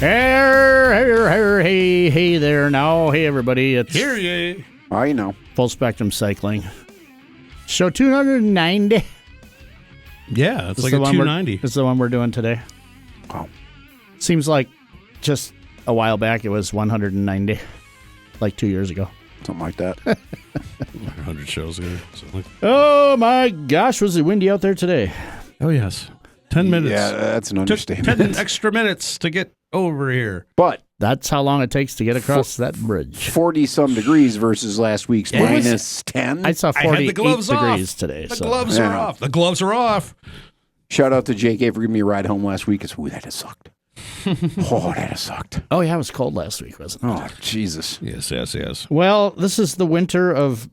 Hey there now. Hey, everybody. It's Hear ye. Oh, you know. Full Spectrum Cycling. Show 290. Yeah, it's like a 290. It's the one we're doing today. Wow. Seems like just a while back it was 190, like 2 years ago. Something like that. 100 shows ago. Oh, my gosh. Was it windy out there today? Oh, yes. 10 minutes. Yeah, that's an understatement. 10 extra minutes to get over here. But that's how long it takes to get across that bridge. 40-some degrees versus last week's minus 10. I saw 48 degrees off. today. The gloves are off. The gloves are off. Shout out to JK for giving me a ride home last week. Ooh, that has sucked. Oh, that has sucked. Oh, yeah, it was cold last week, wasn't it? Oh, Jesus. Yes. Well, this is the winter of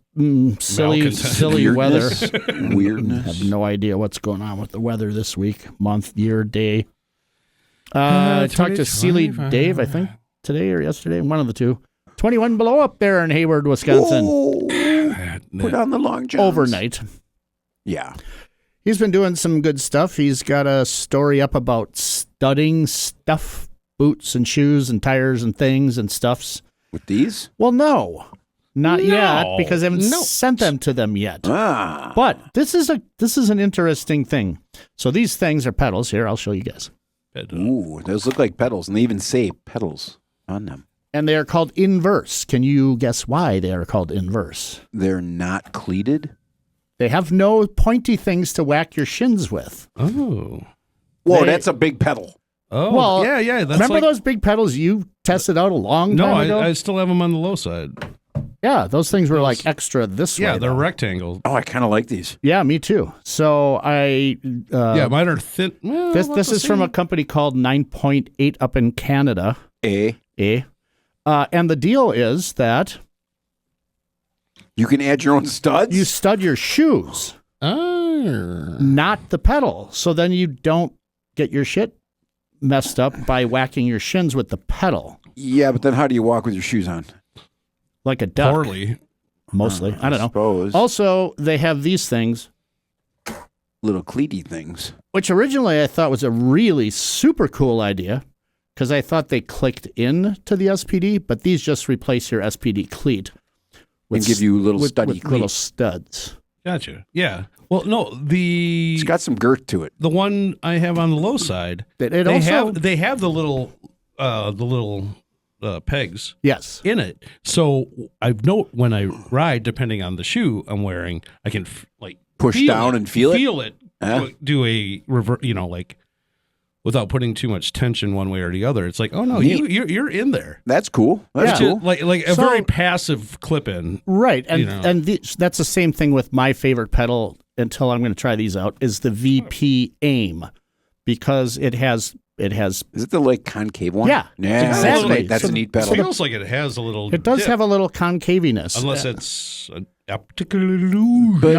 silly weather. Weirdness. I have no idea what's going on with the weather this week, month, year, day. I talked to Seeley Dave, I think, today or yesterday, one of the two. 21 below up there in Hayward, Wisconsin. Oh, put on the long johns. Overnight. Yeah. He's been doing some good stuff. He's got a story up about studding stuff, boots and shoes and tires and things and stuffs. With these? Well, no. Not yet, because I haven't sent them to them yet. Ah. But this is an interesting thing. So these things are pedals. Here, I'll show you guys. Ooh, those look like pedals, and they even say pedals on them. And they are called inverse. Can you guess why they are called inverse? They're not cleated? They have no pointy things to whack your shins with. Oh. Whoa, that's a big pedal. Oh, well, yeah. That's remember those big pedals you tested out a long time ago? No, I still have them on the low side. Yeah, those things were like extra this way. Yeah, they're though. rectangle. Oh, I kind of like these. Yeah, me too. So mine are thin. Well, this is from a company called 9.8 up in Canada. And the deal is that you can add your own studs? you stud your shoes, not the pedal. So then you don't get your shit messed up by whacking your shins with the pedal. Yeah, but then how do you walk with your shoes on? Like a duck. Poorly. Mostly. I don't know. Suppose. Also, they have these things. Little cleaty things. Which originally I thought was a really super cool idea because I thought they clicked in to the SPD, but these just replace your SPD cleat. And give you little studdy cleats. Little studs. Gotcha. Yeah. Well, no, it's got some girth to it. The one I have on the low side, they have the little pegs. Yes. In it. So I know when I ride, depending on the shoe I'm wearing, I can push down and feel it. Feel it. Do a revert, without putting too much tension one way or the other. It's like, oh no, you're in there. That's cool. That's cool. Like a very passive clip in. Right. And that's the same thing with my favorite pedal until I'm going to try these out is the VP Aim because it has. Is it the concave one? Yeah. Exactly. That's a neat pedal. It feels like it has a little. It does have a little concaviness. Unless it's an optical illusion.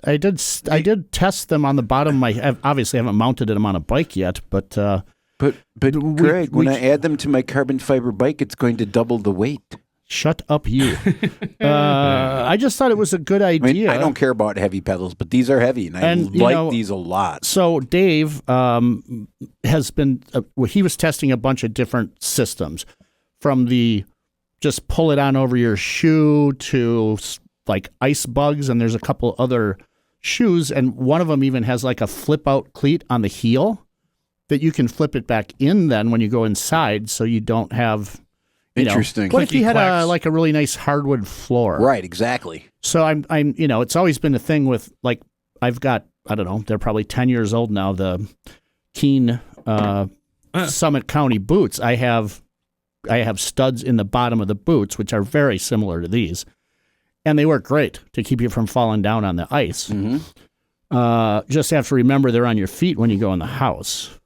I did test them on the bottom. I obviously haven't mounted them on a bike yet, but Greg, when I add them to my carbon fiber bike, it's going to double the weight. Shut up, you. I just thought it was a good idea. I don't care about heavy pedals, but these are heavy, and I like these a lot. So Dave has been, he was testing a bunch of different systems, from the just pull it on over your shoe to like ice bugs, and there's a couple other shoes, and one of them even has like a flip-out cleat on the heel that you can flip it back in then when you go inside, so you don't have... Interesting. What if you had a really nice hardwood floor? Right, exactly. So I'm it's always been a thing with I've got, I don't know, they're probably 10 years old now, the Keene Summit County boots. I have studs in the bottom of the boots, which are very similar to these. And they work great to keep you from falling down on the ice. Mm-hmm. Just have to remember they're on your feet when you go in the house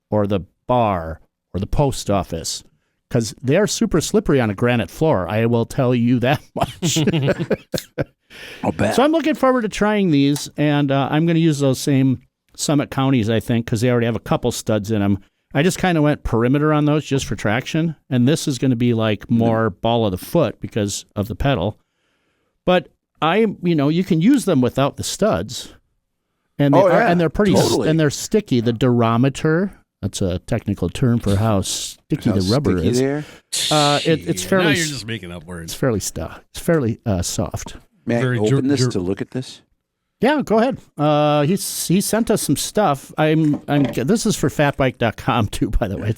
or the bar or the post office. Because they're super slippery on a granite floor. I will tell you that much. I'll bet. So I'm looking forward to trying these, and I'm going to use those same Summit Counties, I think, because they already have a couple studs in them. I just kind of went perimeter on those just for traction, and this is going to be more ball of the foot because of the pedal. But you can use them without the studs, and they're pretty and they're sticky. The durometer That's a technical term for how sticky How the rubber sticky is. there? It's fairly. Now you're just making up words. It's fairly It's fairly soft. May I Very open this jer- to look at this? Yeah, go ahead. He sent us some stuff. This is for fatbike.com too, by the way.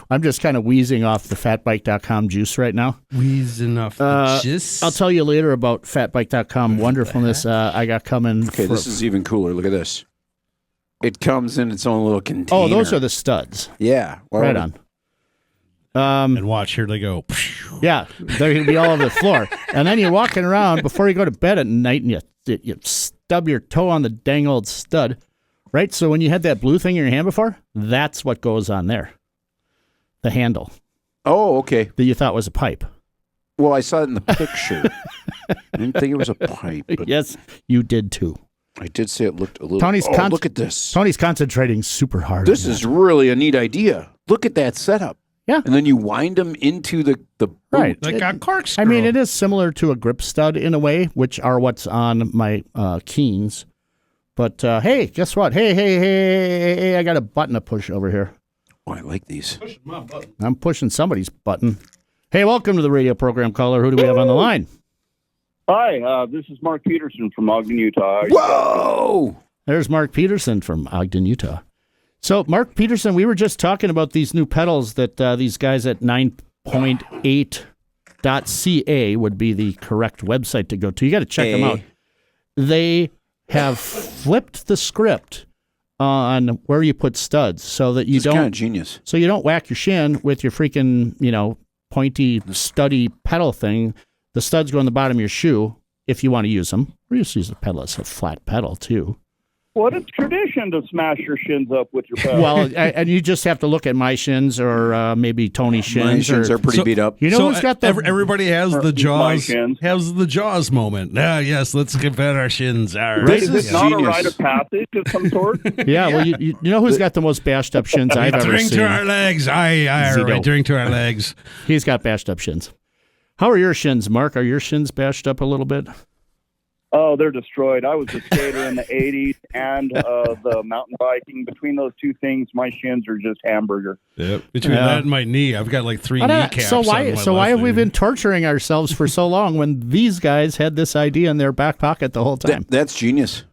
I'm just kind of wheezing off the fatbike.com juice right now. Wheezing off the juice. I'll tell you later about fatbike.com wonderfulness I got coming. Okay, this is even cooler. Look at this. It comes in its own little container. Oh, those are the studs. Yeah. Well, Right on. And watch, here they go. Yeah, they're going to be all over the floor. And then you're walking around before you go to bed at night and you stub your toe on the dang old stud, right? So when you had that blue thing in your hand before, that's what goes on there. The handle Oh, okay. that you thought was a pipe. Well, I saw it in the picture. I didn't think it was a pipe, but Yes, you did too. I did say it looked a little. Tony's look at this. Tony's concentrating super hard. This on is really a neat idea. Look at that setup. Yeah. And then you wind them into the boot. Right. Like a corkscrew. I mean, it is similar to a grip stud in a way, which are what's on my Keens. But hey, guess what? Hey, I got a button to push over here. Oh, I like these. I'm pushing somebody's button. Hey, welcome to the radio program, caller. Who do we have on the line? Hi, this is Mark Peterson from Ogden, Utah. Whoa! There's Mark Peterson from Ogden, Utah. So, Mark Peterson, we were just talking about these new pedals that these guys at 9.8.ca would be the correct website to go to. You got to check them out. They have flipped the script on where you put studs so that you It's kind of don't genius. so you don't whack your shin with your freaking, pointy, studdy pedal thing. The studs go on the bottom of your shoe if you want to use them. Or just use the pedal as a flat pedal, too. What a tradition to smash your shins up with your pedal. Well, and you just have to look at my shins or maybe Tony's shins. My shins are pretty beat up. You know who's got the... everybody has the My jaws shins. moment. Yes, let's compare our shins. Right. Is This it not genius. a rite of passage of some sort? Yeah, well, you know who's got the most bashed up shins I've ever Drink seen? to our legs. Aye, Zito. right. Drink to our legs. He's got bashed up shins. How are your shins, Mark? Are your shins bashed up a little bit? Oh, they're destroyed. I was a skater in the 80s and the mountain biking. Between those two things, my shins are just hamburger. Yep. Between that and my knee, I've got like 3 kneecaps. So why on my why left have we knee. been torturing ourselves for so long when these guys had this idea in their back pocket the whole time? That's genius.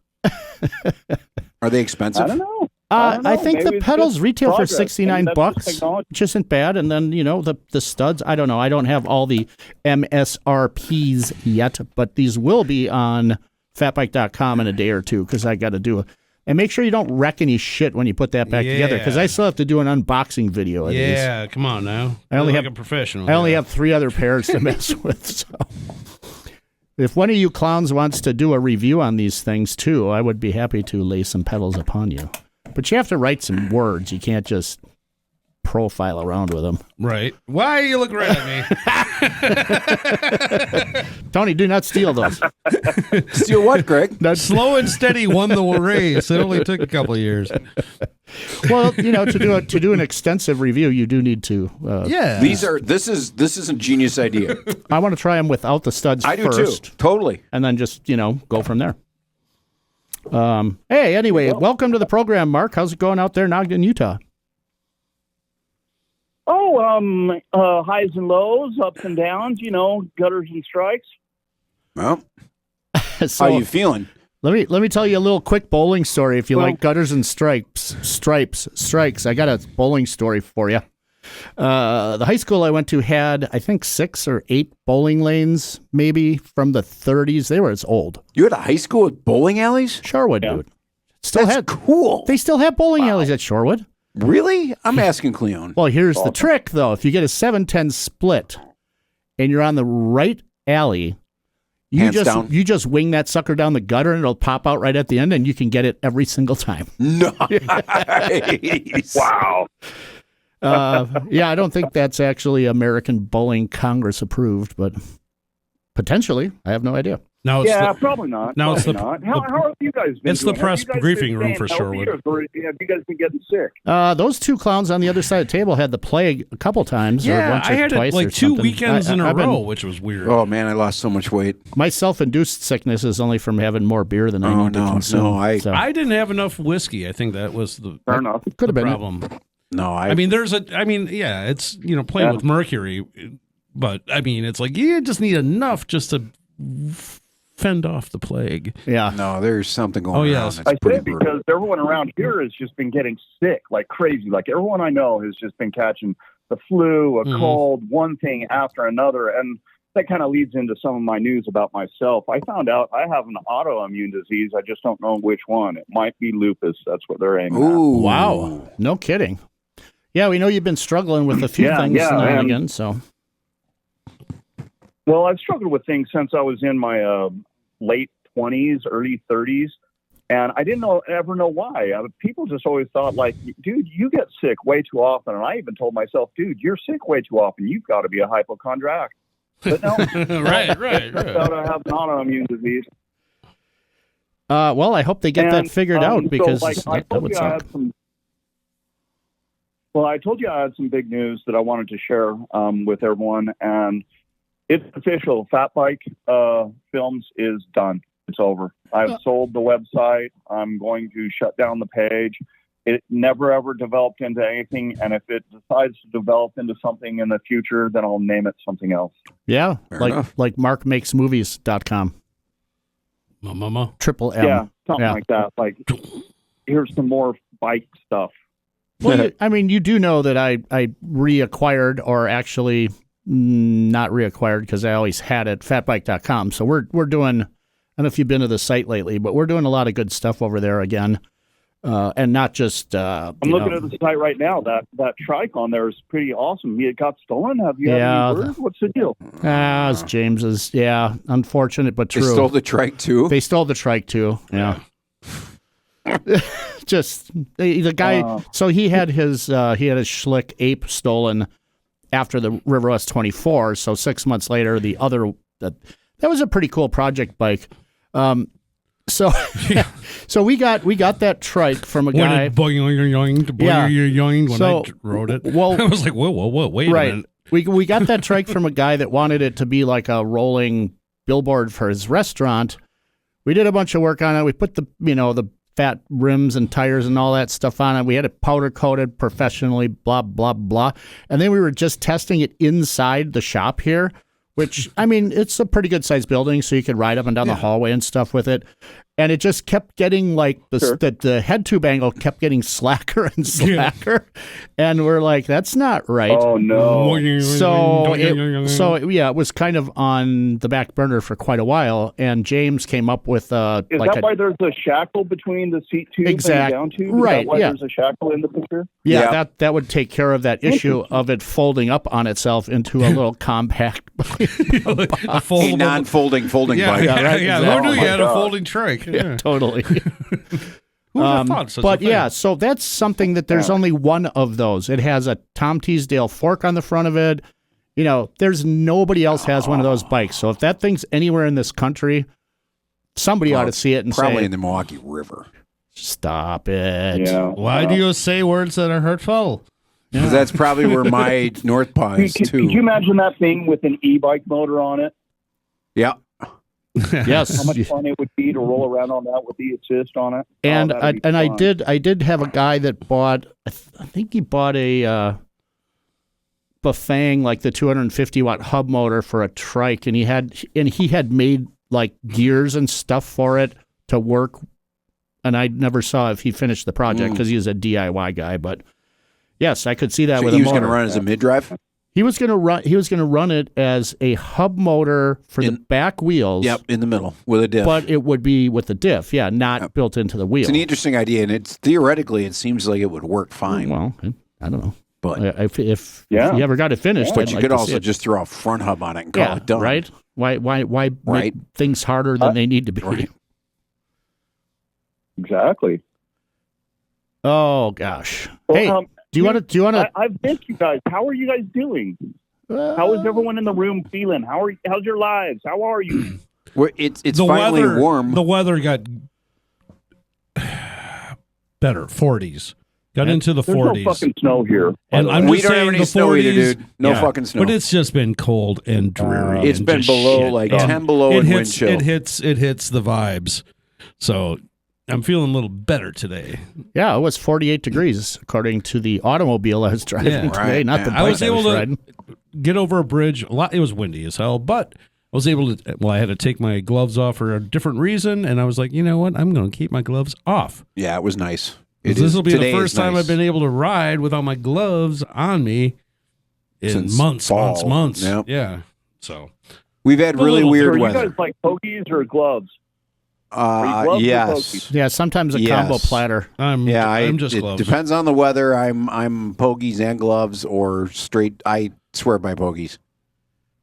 Are they expensive? I don't know. I think Maybe the it's pedals just retail for progress. Maybe $69, that's just technology. which isn't bad. And then, the studs, I don't know. I don't have all the MSRPs yet, but these will be on fatbike.com in a day or two because I got to do it. And make sure you don't wreck any shit when you put that back together because I still have to do an unboxing video of these. Yeah, come on now. I only You're have like a professional. I only have 3 other pairs to mess with. So, if one of you clowns wants to do a review on these things too, I would be happy to lay some pedals upon you. But you have to write some words. You can't just profile around with them. Right. Why you look right at me? Tony, do not steal those. Steal what, Greg? Slow and steady won the race. It only took a couple of years. Well, to do an extensive review, you do need to. Yeah. This is a genius idea. I want to try them without the studs I do first, too. Totally. and then just go from there. Hey, anyway, welcome to the program, Mark. How's it going out there in Ogden, Utah? Oh, highs and lows, ups and downs, gutters and strikes. Well, So, how you feeling? Let me tell you a little quick bowling story. If you like gutters and strikes, I got a bowling story for you. The high school I went to had, I think, 6 or 8 bowling lanes, maybe from the 30s. They were as old. You had a high school with bowling alleys? Shorewood, dude. That's cool. They still have bowling alleys at Shorewood. Really? I'm asking Cleon. Well, here's the trick, though. If you get a 7-10 split and you're on the right alley, you just wing that sucker down the gutter and it'll pop out right at the end, and you can get it every single time. Nice. Wow. Yeah, I don't think that's actually American Bowling Congress approved, but potentially. I have no idea. Now it's Probably not. Now it's Probably not. How have you guys been it's the doing? press Have you guys briefing been room staying for healthy, Shorewood. or have you guys been getting sick? Those 2 clowns on the other side of the table had the plague a couple times, or Yeah, once or I had it twice, or like 2 something. weekends in a I've been- row, which was weird. Oh man, I lost so much weight. My self-induced sickness is only from having more beer than I need to consume. No, so. I didn't have enough whiskey. I think that was the Fair enough. Could have been. problem. No, I mean, it's, playing with mercury, but I mean, it's like, you just need enough just to fend off the plague. Yeah. No, there's something going on. Yes. That's I pretty say brutal. because everyone around here has just been getting sick like crazy. Like everyone I know has just been catching the flu, a cold, one thing after another. And that kind of leads into some of my news about myself. I found out I have an autoimmune disease. I just don't know which one. It might be lupus. That's what they're aiming at. Wow. No kidding. Yeah, we know you've been struggling with a few things now and again. So, well, I've struggled with things since I was in my late 20s, early 30s. And I didn't ever know why. People just always thought, like, dude, you get sick way too often. And I even told myself, dude, you're sick way too often. You've got to be a hypochondriac. But no, right. out I have an autoimmune disease. Well, I hope they get that figured out because that would suck. I told you I had some big news that I wanted to share with everyone, and it's official. Fat Bike Films is done. It's over. I've sold the website. I'm going to shut down the page. It never, ever developed into anything, and if it decides to develop into something in the future, then I'll name it something else. Yeah, like markmakesmovies.com. Mama. Triple M. Yeah, something like that. Like, here's some more bike stuff. Well, I mean, you do know that I reacquired, or actually not reacquired because I always had it, fatbike.com. So we're doing, I don't know if you've been to the site lately, but we're doing a lot of good stuff over there again. And not just. I'm looking at the site right now. That trike on there is pretty awesome. It got stolen. Have you had any word? What's the deal? It's James's. Yeah, unfortunate but true. They stole the trike too. Yeah. Just the guy. So he had his Schlick Ape stolen after the River West 24. So 6 months later, the other that was a pretty cool project bike. So we got that trike from a guy. When I wrote it. Well, I was like, whoa, wait a minute. We got that trike from a guy that wanted it to be like a rolling billboard for his restaurant. We did a bunch of work on it. We put the fat rims and tires and all that stuff on it. We had it powder coated professionally, blah, blah, blah. And then we were just testing it inside the shop here, which, I mean, it's a pretty good sized building, so you could ride up and down the hallway and stuff with it. And it just kept getting like the head tube angle kept getting slacker and slacker. And we're like, that's not right. Oh, no. So it was kind of on the back burner for quite a while. And James came up with Is that why there's a shackle between the seat tube and the down tube? Right. Is that why there's a shackle in the picture? Yeah, that would take care of that issue of it folding up on itself into a little compact a non-folding bike. Yeah, right. Yeah, exactly. who knew you had a folding trike? Yeah, totally. Who would have thought such a thing? Yeah, so that's something that there's only one of those. It has a Tom Teasdale fork on the front of it. There's nobody else has one of those bikes. So if that thing's anywhere in this country, somebody ought to see it and probably say, in the Milwaukee River. Stop it. Yeah. Why do you say words that are hurtful? Because that's probably where my North Paw is too. Could you imagine that thing with an e-bike motor on it? Yeah. Yes. How much fun it would be to roll around on that with the assist on it. And I did have a guy that bought, I think he bought a Bafang, like the 250 watt hub motor for a trike, and he had made like gears and stuff for it to work. And I never saw if he finished the project because he was a DIY guy. But yes, I could see that with a motor. He was going to run as a mid-drive? He was going to run it as a hub motor for the back wheels. Yep, in the middle with a diff. But it would be with the diff, not built into the wheel. It's an interesting idea, and theoretically it seems like it would work fine. Well, I don't know. But if you ever got it finished, but you could also just throw a front hub on it and call it done. Right? Why make things harder than they need to be? Right. Exactly. Oh gosh. Well, hey, do you want to? I've missed you guys. How are you guys doing? How is everyone in the room feeling? How's your lives? How are you? It's finally warm. The weather got better. 40s. Got into the 40s. No fucking snow here. And we don't have any snow either, dude. No fucking snow. But it's just been cold and dreary. It's been below 10 below and wind chill. It hits the vibes. So I'm feeling a little better today. Yeah, it was 48 degrees according to the automobile I was driving today, not the bike I was able to riding. get over a bridge. It was windy as hell, but I was able to. Well, I had to take my gloves off for a different reason, and I was like, you know what? I'm going to keep my gloves off. Yeah, it was nice. This will be the first time I've been able to ride without my gloves on me in Since months. Yep. Yeah. So we've had really weird So weather. you guys like pokies or gloves? Gloves or Yes. pokies? Yeah, sometimes a combo platter. I'm just it gloves. depends on the weather. I'm pogies and gloves or straight. I swear by pogies.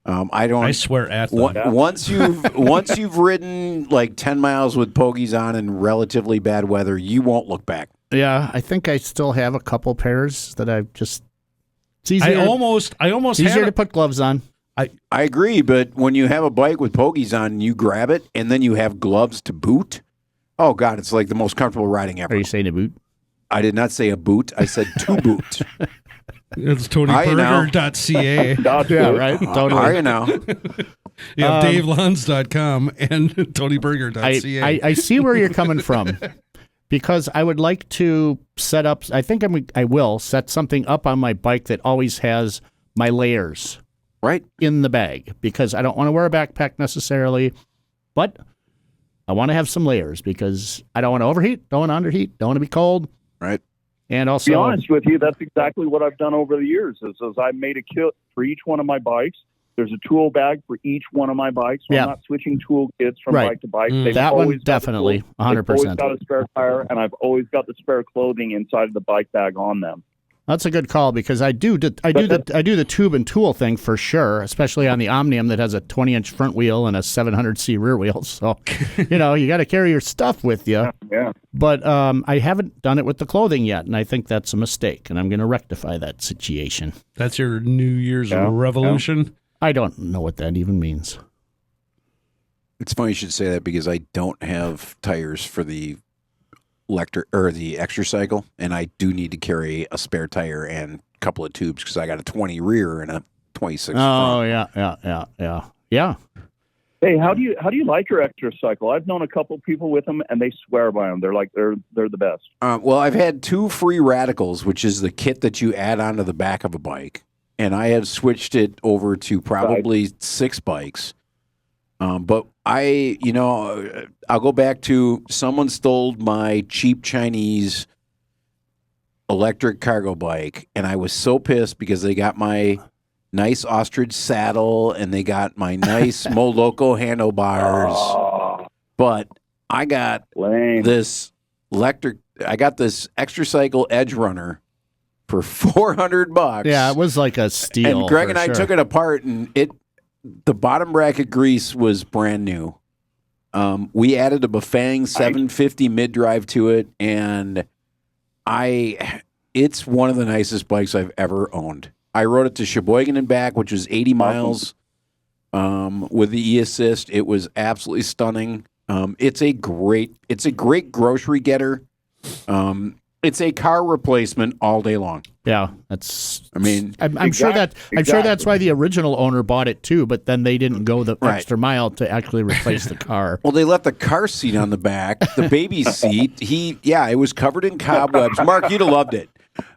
I don't. I swear at them. Once you've ridden like 10 miles with pogies on in relatively bad weather, you won't look back. Yeah, I think I still have a couple pairs that I've just. It's easier. I almost It's easier to put gloves on. I agree, but when you have a bike with pogies on and you grab it and then you have gloves to boot, oh God, it's like the most comfortable riding ever. Are you saying a boot? I did not say a boot. I said to boot. It's TonyBurger.ca. Yeah, right. Totally. Are you now? You have DaveLons.com and TonyBurger.ca. I see where you're coming from because I would like to set up. I think I will set something up on my bike that always has my layers Right. in the bag because I don't want to wear a backpack necessarily, but I want to have some layers because I don't want to overheat, don't want to underheat, don't want to be cold. Right. And To also, be honest with you, that's exactly what I've done over the years. Is I made a kit for each one of my bikes. There's a tool bag for each one of my bikes. So Yeah. I'm not switching tool kits from Right. bike to bike. Mm. They've that always one got the definitely, tools. They've always 100%. got a spare tire, and I've always got the spare clothing inside of the bike bag on them. That's a good call because I do the tube and tool thing for sure, especially on the Omnium that has a 20-inch front wheel and a 700C rear wheel. So, you got to carry your stuff with you. Yeah. But I haven't done it with the clothing yet, and I think that's a mistake, and I'm going to rectify that situation. That's your New Year's revolution. I don't know what that even means. It's funny you should say that because I don't have tires for the the extra cycle, and I do need to carry a spare tire and a couple of tubes because I got a 20 rear and a 26 Oh, front. yeah. Hey, how do you like your extra cycle? I've known a couple people with them, and they swear by them. They're like they're the best. Well, I've had 2 free radicals, which is the kit that you add onto the back of a bike, and I have switched it over to probably 6 bikes. But I'll go back to someone stole my cheap Chinese electric cargo bike, and I was so pissed because they got my nice ostrich saddle and they got my nice Moloko handlebars. But I got this extra cycle Edge Runner for $400. Yeah, it was like a steal. And Greg and I sure. took it apart, and the bottom bracket grease was brand new. We added a Bafang 750 mid-drive to it, and it's one of the nicest bikes I've ever owned. I rode it to Sheboygan and back, which was 80 miles with the e-assist. It was absolutely stunning. It's a great grocery getter. It's a car replacement all day long. Yeah, I'm sure that's why the original owner bought it too, but then they didn't go the extra mile to actually replace the car. Well, they left the car seat on the back, the baby seat. It was covered in cobwebs. Mark, you'd have loved it.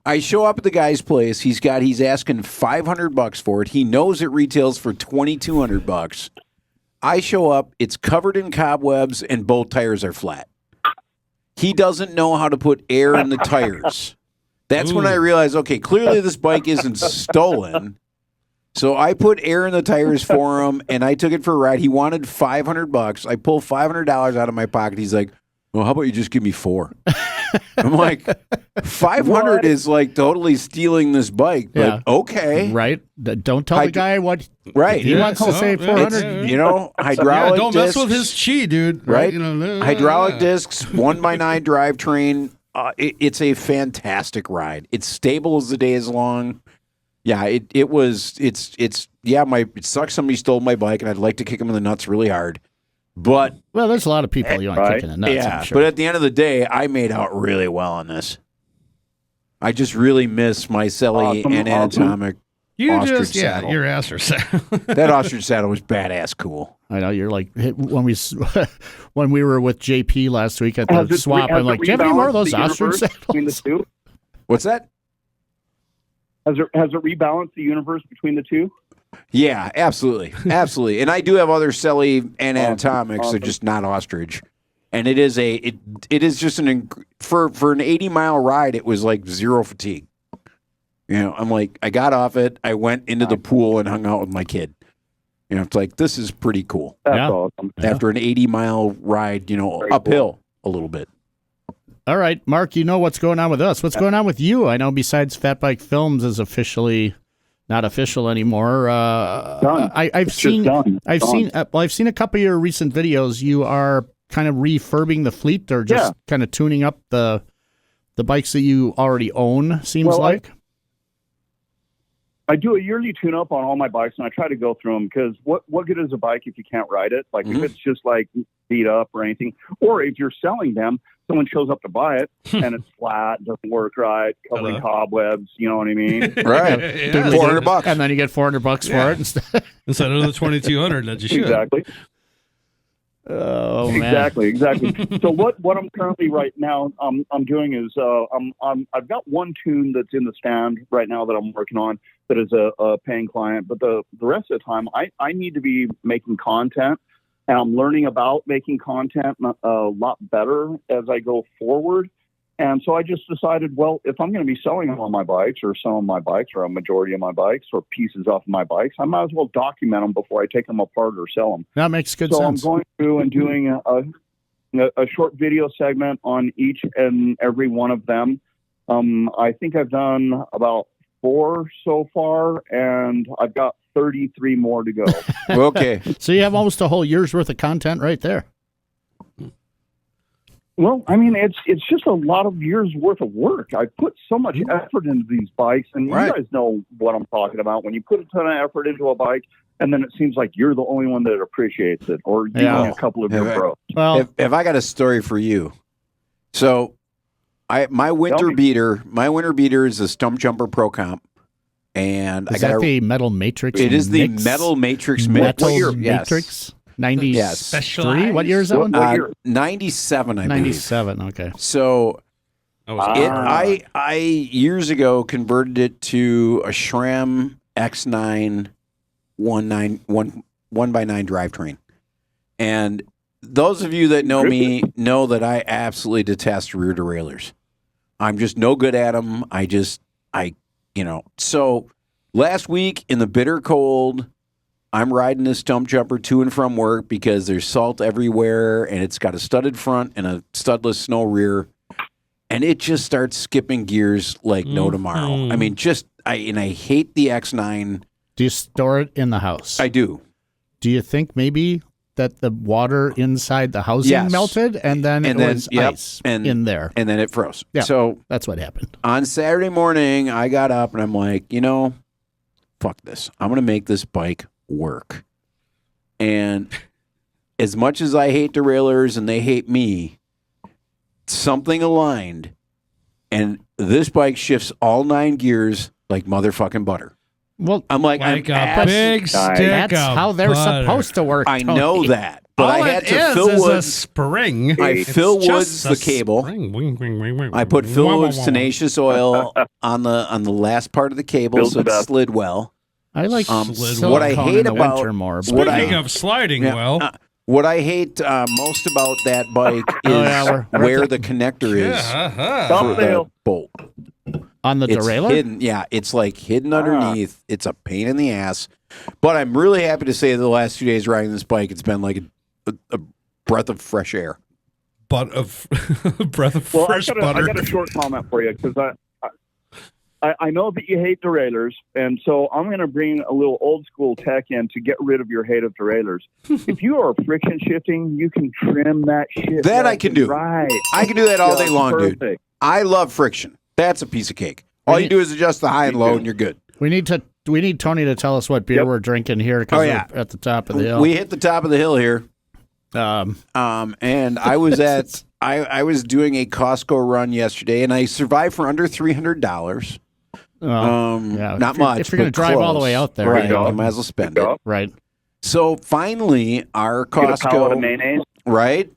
I show up at the guy's place. He's asking $500 for it. He knows it retails for $2,200. I show up. It's covered in cobwebs, and both tires are flat. He doesn't know how to put air in the tires. That's when I realized, okay, clearly this bike isn't stolen. So I put air in the tires for him, and I took it for a ride. He wanted $500. I pulled $500 out of my pocket. He's like, well, how about you just give me $400? I'm like, $500 is like totally stealing this bike, but okay. Right. Don't tell the guy what he wants to say $400. Hydraulic don't discs. mess with his chi, dude. Right? Hydraulic discs, 1x9 drivetrain. It's a fantastic ride. It's stable as the day is long. Yeah, it sucks somebody stole my bike, and I'd like to kick him in the nuts really hard. But there's a lot of people you want kicking the nuts. Yeah, I'm sure. but at the end of the day, I made out really well on this. I just really miss my Selly and Anatomic. ostrich saddle. your ostrich saddle. That ostrich saddle was badass cool. I know you're like when we were with JP last week at the swap. I'm like, do you have any more of those ostrich between the saddles? two? What's that? Has it rebalanced the universe between the two? Yeah, absolutely, absolutely. And I do have other Selly and anatomics. They're just not ostrich. And it is just for an 80-mile ride. It was like zero fatigue. You know, I'm like, I got off it. I went into the pool and hung out with my kid. You know, it's like, this is pretty cool. That's awesome. After an 80-mile ride, you know, uphill a little bit. All right, Mark, you know what's going on with us. What's going on with you? I know besides Fat Bike Films is officially not official anymore. I've seen a couple of your recent videos. You are kind of refurbing the fleet or just kind of tuning up the bikes that you already own, seems like. I do a yearly tune-up on all my bikes, and I try to go through them because what good is a bike if you can't ride it? Like, if it's just, like, beat up or anything. Or if you're selling them, someone shows up to buy it, and it's flat, doesn't work right, covered in cobwebs, you know what I mean? Right. Yeah. $400. And then you get $400 for it instead of the 2,200 that you should. Exactly. Oh man! Exactly. So what I'm currently right now I'm doing is I've got one tune that's in the stand right now that I'm working on that is a paying client, but the rest of the time I need to be making content, and I'm learning about making content a lot better as I go forward. And so I just decided, well, if I'm going to be selling all my bikes or some of my bikes or a majority of my bikes or pieces off of my bikes, I might as well document them before I take them apart or sell them. That makes good sense. sense. So I'm going through and doing a short video segment on each and every one of them. I think I've done about 4 so far, and I've got 33 more to go. Okay. So you have almost a whole year's worth of content right there. Well, I mean, it's just a lot of years worth of work. I put so much effort into these bikes, and you guys know what I'm talking about. When you put a ton of effort into a bike, and then it seems like you're the only one that appreciates it, or you and a couple of your bros. Well, if I got a story for you, so my winter beater is a Stump Jumper Pro Comp, and is that the Metal Matrix? It is the Metal Matrix mix. Metal Matrix. 93? What year is that one? 97, I believe. 97, okay. So I years ago converted it to a SRAM X9 1x9 drivetrain. And those of you that know me know that I absolutely detest rear derailleurs. I'm just no good at them. So last week in the bitter cold, I'm riding this Stump Jumper to and from work because there's salt everywhere, and it's got a studded front and a studless snow rear, and it just starts skipping gears like no tomorrow. I mean, I hate the X9. Do you store it in the house? I do. Do you think maybe that the water inside the housing melted, and then it was ice in there? And then it froze. Yeah, so that's what happened. On Saturday morning, I got up, and I'm like, fuck this. I'm going to make this bike work. And as much as I hate derailleurs and they hate me, something aligned, and this bike shifts all 9 gears like motherfucking butter. Well, I'm like a big stick. That's how they're supposed to work. I Tony. know that, but all I had to Phil Woods a spring. Phil Woods the cable. I put Phil Woods tenacious oil on the last part of the cable so it slid well. I like what I hate about winter more. Speaking of sliding, what I hate most about that bike is where the connector is for the bolt. On the derailleur? Hidden, it's like hidden underneath. It's a pain in the ass. But I'm really happy to say that the last 2 days riding this bike, it's been like a breath of fresh air. Breath of fresh butter. I got a short comment for you because I know that you hate derailleurs, and so I'm going to bring a little old school tech in to get rid of your hate of derailleurs. If you are friction shifting, you can trim that shit. That I can do. Right. I can do that all day long, perfect. dude. I love friction. That's a piece of cake. All you do is adjust the high and low, and you're good. We need Tony to tell us what beer we're drinking here because we're at the top of the hill. We hit the top of the hill here. And I was I was doing a Costco run yesterday, and I survived for under $300. Yeah, not much. If you're going to but drive all the close. way out there, right? you go. You might as well spend it. Right. So finally, our Get a pallet of Costco, mayonnaise. right?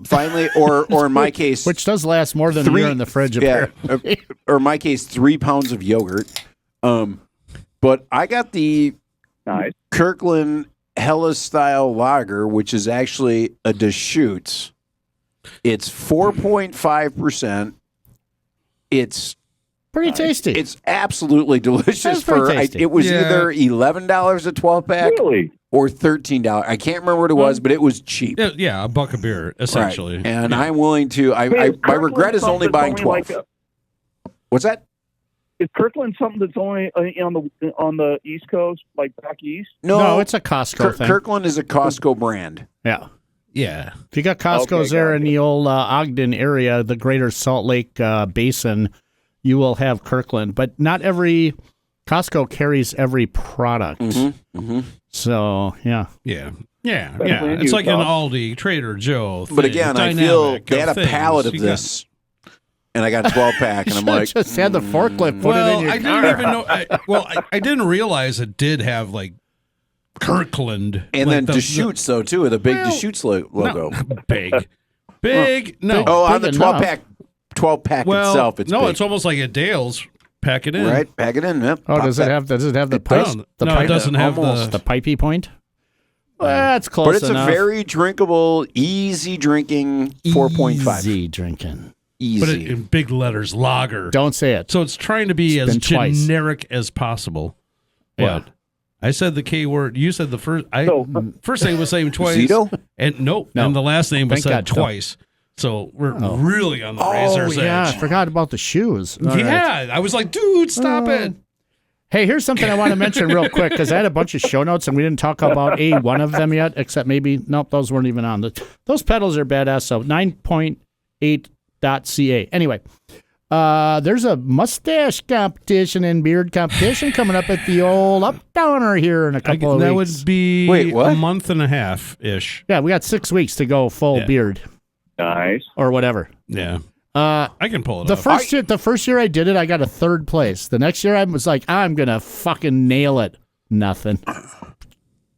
Finally, or in my case, Which does last more than a year in the fridge. yeah, Apparently. or in my case, 3 pounds of yogurt. But I got the Nice. Kirkland Hella Style Lager, which is actually a Deschutes. It's 4.5%. It's Pretty tasty. It's absolutely delicious. That's pretty tasty. It was Yeah. either $11 a 12-pack Really? or $13. I can't remember what it was, but it was cheap. Yeah, a buck of beer, essentially. Right. And I'm willing to. Hey, My Kirkland regret is only something buying that's 12. like What's that? is Kirkland something that's only on the East Coast, like back east? no, it's a Costco thing. Kirkland is a Costco brand. Yeah. Yeah. If you got Costco's Okay, there gotcha. in the old Ogden area, the greater Salt Lake Basin, you will have Kirkland. But not every Costco carries every product. So, yeah. Yeah. Yeah. Especially Yeah. in It's like an Utah. Aldi, Trader Joe. But thing, again, I feel dynamic they had a things. pallet of You got- this, and I got a 12-pack, and I'm like, just had the forklift put it in Well, your I car. didn't even know. I didn't realize it did have like Kirkland. and like then the- Deschutes, though, too, with a big Well, Deschutes logo. big. No. Oh, on the Big enough. 12-pack well, itself, it's no, big. it's almost like a Dale's. Pack it in. Right, pack it in. Yep. Oh, Pop does that. it have the It pipe? does. The No, pipe? it doesn't have Almost. The pipey point? That's close But it's enough. a very drinkable, easy drinking 4.5. Easy drinking. Easy. But it, in big letters, lager. Don't say it. So it's trying to be It's as been twice. generic as possible. Yeah. But I said the K word. You said the first. So- First name was saying twice. Zito? And nope. No. And the last name was Thank said God, no. twice. So we're really on the razor's yeah, I edge. forgot about the shoes. All right. Yeah, I was like, dude, stop it. Hey, here's something I want to mention real quick because I had a bunch of show notes and we didn't talk about one of them yet, except maybe, nope, those weren't even on. Those pedals are badass, so 9.8.ca. Anyway, there's a mustache competition and beard competition coming up at the old Uptowner here in a couple of That weeks. would be Wait, what? a month and a half ish. Yeah, we got 6 weeks to go full Yeah. beard Nice. or whatever. Yeah, Uh, I can pull it The off. first year I did it, I got a 3rd place. The next year I was like, I'm gonna fucking nail it. Nothing.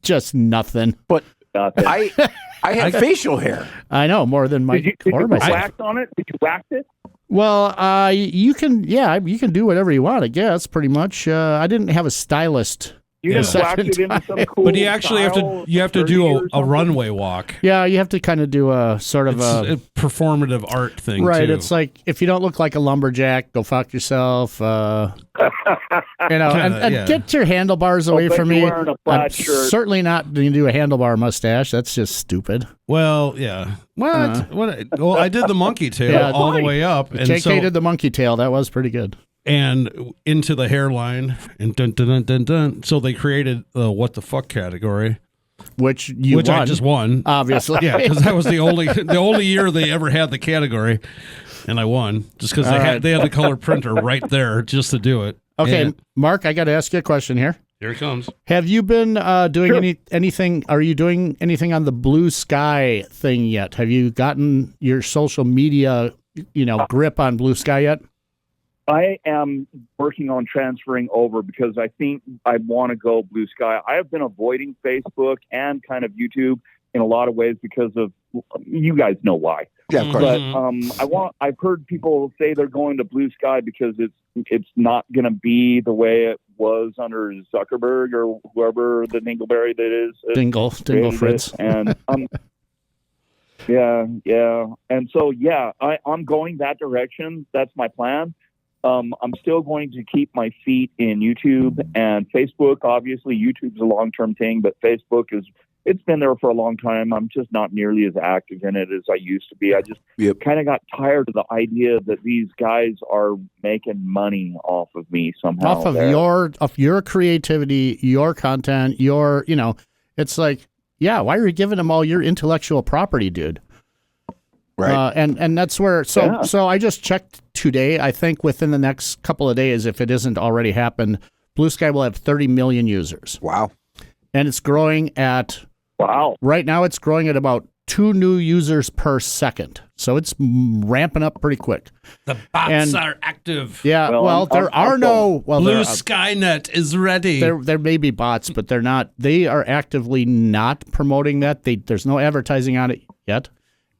Just nothing. But Nothing. I have facial hair. I know more than my Did you or put myself. wax on it? Did you wax it? Well, you can do whatever you want. I guess pretty much. I didn't have a stylist. You Yeah. just wax it into some cool. But you actually have to style, do 30 or a something? runway walk. Yeah, you have to kind of do a sort of It's a performative art thing, right. too. It's like if you don't look like a lumberjack, go fuck yourself. And yeah. get your handlebars away bet from you're me. wearing a plaid I'm shirt. certainly not going to do a handlebar mustache. That's just stupid. Well, yeah. What? Well, I did the monkey tail Yeah, all the way up, and JK did the monkey tail. That was pretty good. and into the hairline, and dun dun dun dun dun. So they created the what the fuck category, Which which won, I just won. obviously. Yeah, because that was the only year they ever had the category, and I won just because they had the color printer right there just to do it. Okay, And Mark, I got to ask you a question here. here it comes. Have you been doing anything? Are you doing anything on the Blue Sky thing yet? Have you gotten your social media, grip on Blue Sky yet? I am working on transferring over because I think I want to go Blue Sky. I have been avoiding Facebook and kind of YouTube in a lot of ways because of, you guys know why. Yeah, of course. But I've heard people say they're going to Blue Sky because it's not going to be the way it was under Zuckerberg or whoever the Dingleberry that is. Dingle created Fritz. it. And yeah. And so, I'm going that direction. That's my plan. I'm still going to keep my feet in YouTube and Facebook. Obviously, YouTube's a long-term thing, but Facebook it's been there for a long time. I'm just not nearly as active in it as I used to be. I just kind of got tired of the idea that these guys are making money off of me somehow. Off of your creativity, your content, it's like, yeah, why are you giving them all your intellectual property, dude? Right. And that's where, so I just checked today. I think within the next couple of days, if it isn't already happened, Blue Sky will have 30 million users. Wow. And it's growing at, Wow. right now it's growing at about 2 new users per second. So it's ramping up pretty quick. The bots are active. Yeah, well, there are no... Well, Blue Skynet is ready. There may be bots, but they're not. They are actively not promoting that. There's no advertising on it yet.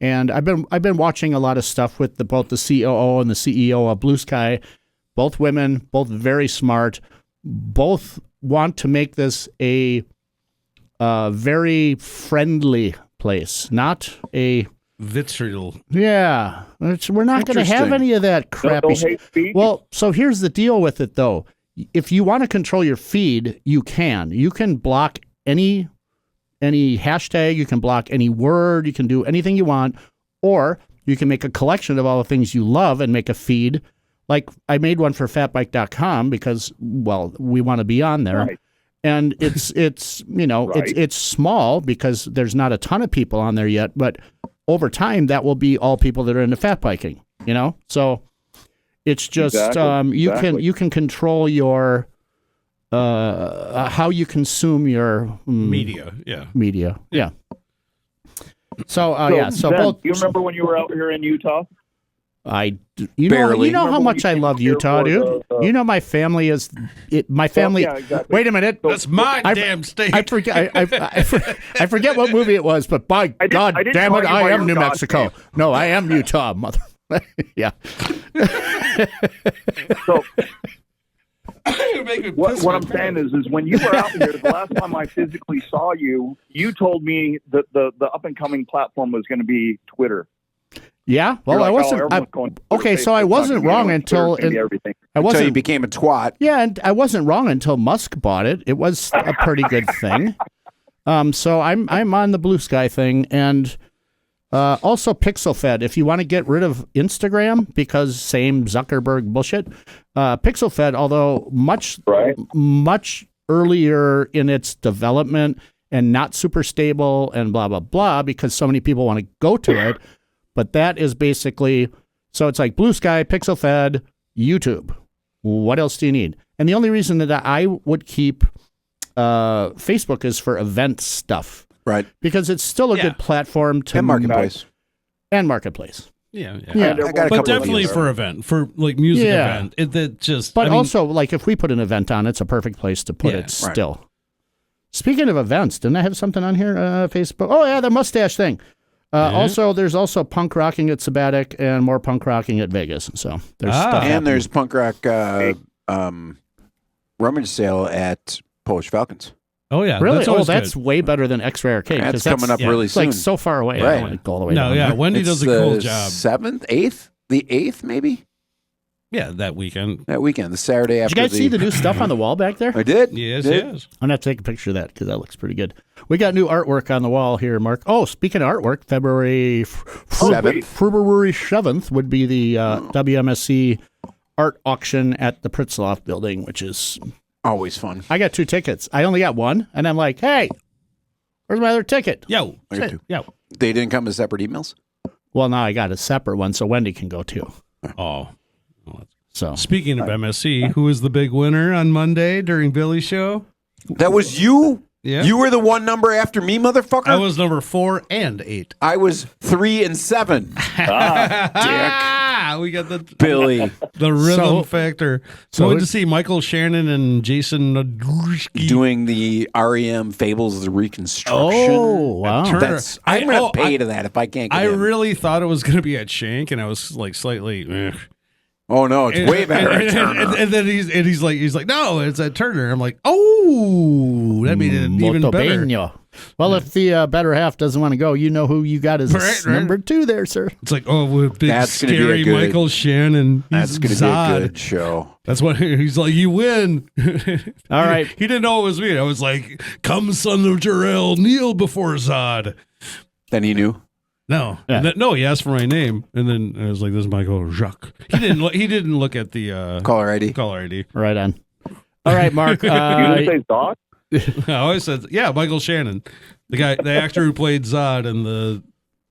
And I've been watching a lot of stuff with both the COO and the CEO of Blue Sky. Both women, both very smart. Both want to make this a very friendly place, not a vitriol. Yeah, we're not going to have any of that crappy hate speech? Well, so here's the deal with it, though. If you want to control your feed, you can. You can block any hashtag. You can block any word. You can do anything you want, or you can make a collection of all the things you love and make a feed. Like I made one for fatbike.com because, well, we want to be on there. Right. And it's it's small because there's not a ton of people on there yet, but over time that will be all people that are into fat biking, So it's just you can control your how you consume your media. Yeah. So Ben, both. you remember when you were out here in Utah? Barely. You know how much I love Utah, dude. You know my family is my family. Yeah, exactly. Wait a minute. That's my damn state. I forget. I forget what movie it was, but by God didn't damn call it, you I by am your New God's Mexico. name. No, I am Utah, mother. Yeah. So You're making me what piss I'm my saying pants. is when you were out here, the last time I physically saw you, you told me that the up and coming platform was going to be Twitter. Yeah. Well, You're I like, wasn't. everyone's going to Twitter, Okay, so I Facebook, wasn't Twitter, wrong Twitter, until it's gonna be everything. I Until you wasn't. became a twat. Yeah, and I wasn't wrong until Musk bought it. It was a pretty good thing. So I'm on the Blue Sky thing, and also PixelFed. If you want to get rid of Instagram because same Zuckerberg bullshit, PixelFed, although much earlier in its development and not super stable and blah blah blah, because so many people want to go to it. But that is basically, so it's like Blue Sky, PixelFed, YouTube. What else do you need? And the only reason that I would keep Facebook is for event stuff. Right. Because it's still a good platform to... And Marketplace. And Marketplace. Yeah. I got a But couple definitely of for event, for like music event. That just. But also, like if we put an event on, it's a perfect place to put it still. Right. Speaking of events, didn't I have something on here? Facebook. Oh, yeah, the mustache thing. Also, there's also punk rocking at Sabbatic and more punk rocking at Vegas. So there's stuff happening. And there's punk rock rummage sale at Polish Falcons. Oh, yeah. Really? That's way better than X-Ray Arcade. That's coming up really soon. It's like so far away. Right. I don't want to go all the way down there. Wendy does a cool job. 7th, 8th? The 8th, maybe? Yeah, that weekend. The Saturday after. Did you guys see the new stuff on the wall back there? I did. Yes. I'm going to have to take a picture of that because that looks pretty good. We got new artwork on the wall here, Mark. Oh, speaking of artwork, February 7th would be the WMSC art auction at the Pritzloff building, which is always fun. I got 2 tickets. I only got one, and I'm like, hey, where's my other ticket? Yo. They didn't come as separate emails? Well, now I got a separate one, so Wendy can go too. Oh. So speaking of MSC, who was the big winner on Monday during Billy's show? That was you? Yeah. You were the one number after me, motherfucker? I was number 4 and 8. I was 3 and 7. We got the Billy. The rhythm factor. So good to see Michael Shannon and Jason Nadruski doing the REM Fables of the Reconstruction. Oh, wow. I'm going to pay to that if I can't get I in. really thought it was going to be at Shank, and I was like slightly... Oh no, it's way better at Turner. And then he's like, no, it's at Turner. I'm like, oh, that made it even better. Well, if the better half doesn't want to go, you know who you got as number 2 there, sir. It's like, oh, with big scary Michael Shannon. That's going to be a good show. That's what he's like. You win. All right. He didn't know it was me. I was like, come, son of Jarrell, kneel before Zod. Then he knew. No, no. He asked for my name, and then I was like, "This is Michael Jacques." He didn't look at the caller ID. Right on. All right, Mark. You didn't say Zod? I always said, "Yeah, Michael Shannon, the actor who played Zod in the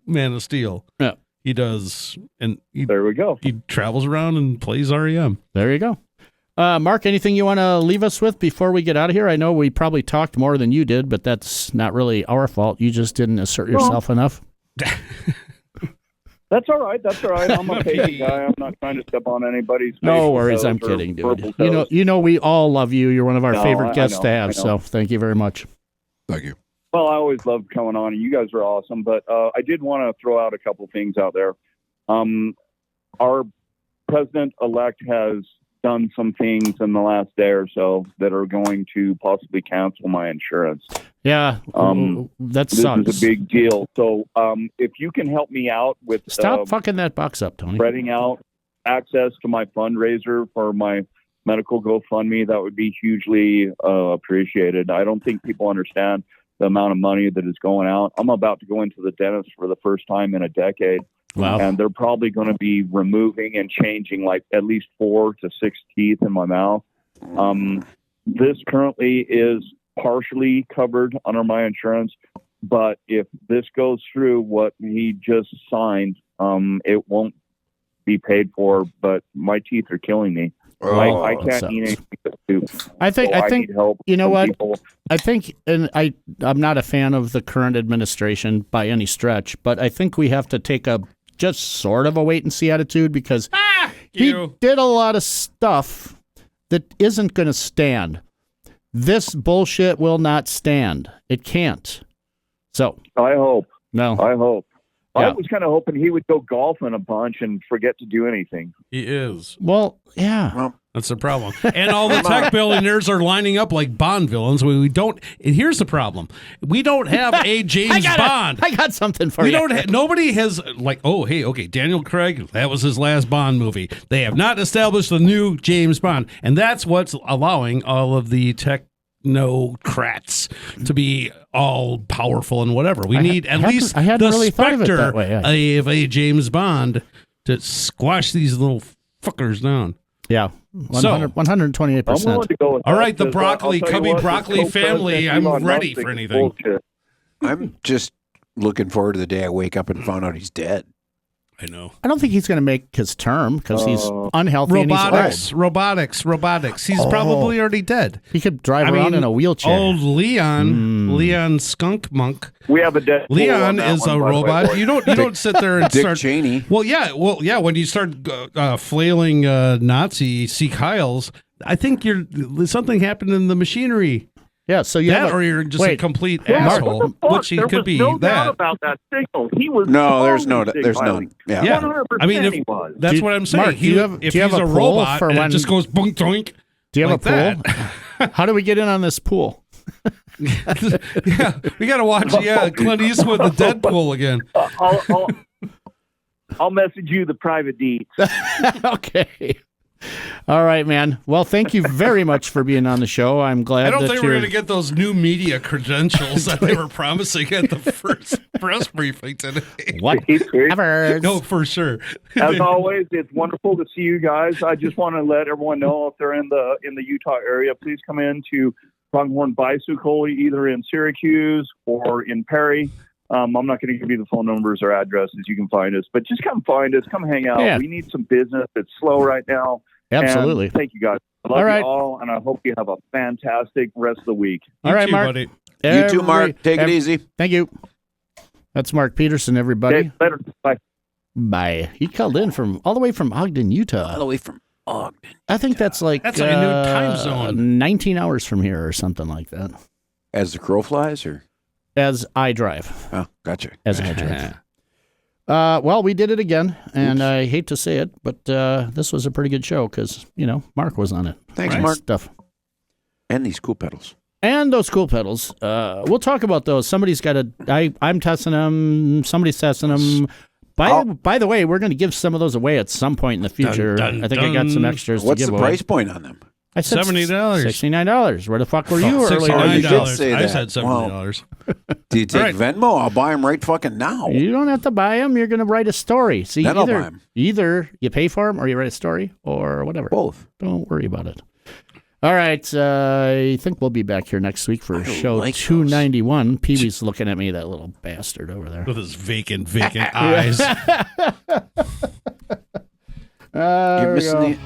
Man of Steel." Yeah, he does, and there we go. He travels around and plays REM. There you go. Mark, anything you want to leave us with before we get out of here? I know we probably talked more than you did, but that's not really our fault. You just didn't assert yourself enough. That's all right. That's all right. I'm a patient guy. I'm not trying to step on anybody's. No worries. I'm kidding, dude. You know, we all love you. You're one of our favorite guests to have. So thank you very much. Thank you. Well, I always loved coming on, and you guys are awesome. But I did want to throw out a couple things out there. Our president-elect has done some things in the last day or so that are going to possibly cancel my insurance. Yeah, that sucks. This is a big deal. So if you can help me out with... Stop fucking that box up, Tony. Spreading out access to my fundraiser for my medical GoFundMe, that would be hugely appreciated. I don't think people understand the amount of money that is going out. I'm about to go into the dentist for the first time in a decade. Wow. And they're probably going to be removing and changing like at least 4 to 6 teeth in my mouth. This currently is partially covered under my insurance, but if this goes through what he just signed, it won't be paid for, but my teeth are killing me. I can't eat anything. I think need help. You know what? People. I think, and I'm not a fan of the current administration by any stretch, but I think we have to take a just sort of a wait and see attitude because he did a lot of stuff that isn't going to stand. This bullshit will not stand. It can't. So I hope. No. I hope. Yeah. I was kind of hoping he would go golfing a bunch and forget to do anything. He is. Well, yeah. Well, that's the problem. And all the tech billionaires are lining up like Bond villains. We don't. And here's the problem: we don't have a James Bond. I got something for you. Don't. Nobody has like. Oh, hey, okay. Daniel Craig. That was his last Bond movie. They have not established the new James Bond, and that's what's allowing all of the technocrats to be all powerful and whatever. We need at least the really specter of a James Bond to squash these little fuckers down. Yeah, 128%. I'm willing to go with all that, right, the broccoli, Cubby broccoli family. I'm ready for anything. I'm just looking forward to the day I wake up and find out he's dead. I know. I don't think he's going to make his term because he's unhealthy and he's old. Robotics. He's probably already dead. He could drive around in a wheelchair. Old Leon Skunk Monk. We have a dead. Leon is a robot. You don't sit there and Dick start. Cheney. Well, yeah. When you start flailing Nazi Sikh Heils, I think something happened in the machinery. Yeah, so you or you're just a complete asshole, which he could be. No doubt about that signal. He was there's no. Yeah. 100% I mean, he was. That's what I'm saying. Mark, if he's a robot, and it just goes boink doink. Do you have like a pool? How do we get in on this pool? Yeah, we got to watch. Yeah, Clint Eastwood, the Deadpool again. I'll message you the private deeds. Okay. All right, man. Well, thank you very much for being on the show. I'm glad. I don't think we're going to get those new media credentials that they were promising at the first press briefing today. Whatever. No, for sure. As always, it's wonderful to see you guys. I just want to let everyone know if they're in the Utah area, please come in to Pronghorn Bicycle, either in Syracuse or in Perry. I'm not going to give you the phone numbers or addresses. You can find us, but just come find us. Come hang out. Yeah. We need some business. It's slow right now. Absolutely. And thank you, guys. I love you all, and I hope you have a fantastic rest of the week. All right, Mark. Buddy. You too, Mark. Take it easy. Thank you. That's Mark Peterson, everybody. Okay, later. Bye. Bye. He called in all the way from Ogden, Utah. All the way from Ogden. I think that's like a new time zone. 19 hours from here or something like that. As the crow flies, or? As I drive. Oh, gotcha. As I drive. Well, we did it again, and I hate to say it, but this was a pretty good show because, Mark was on it. Thanks, Mark. Stuff. And these cool pedals. And those cool pedals. We'll talk about those. Somebody's got I'm testing them. Somebody's testing them. By the way, we're going to give some of those away at some point in the future. I think I got some extras to give away. What's the price point on them? I said $70. $69. Where the fuck were you earlier? $69. I said $70. Do you take Venmo? I'll buy them right fucking now. You don't have to buy them. You're going to write a story. See, then I'll buy them. Either you pay for them or you write a story or whatever. Both. Don't worry about it. All right. I think we'll be back here next week for show 291. Pee-wee's looking at me, that little bastard over there. With his vacant eyes. You're missing the...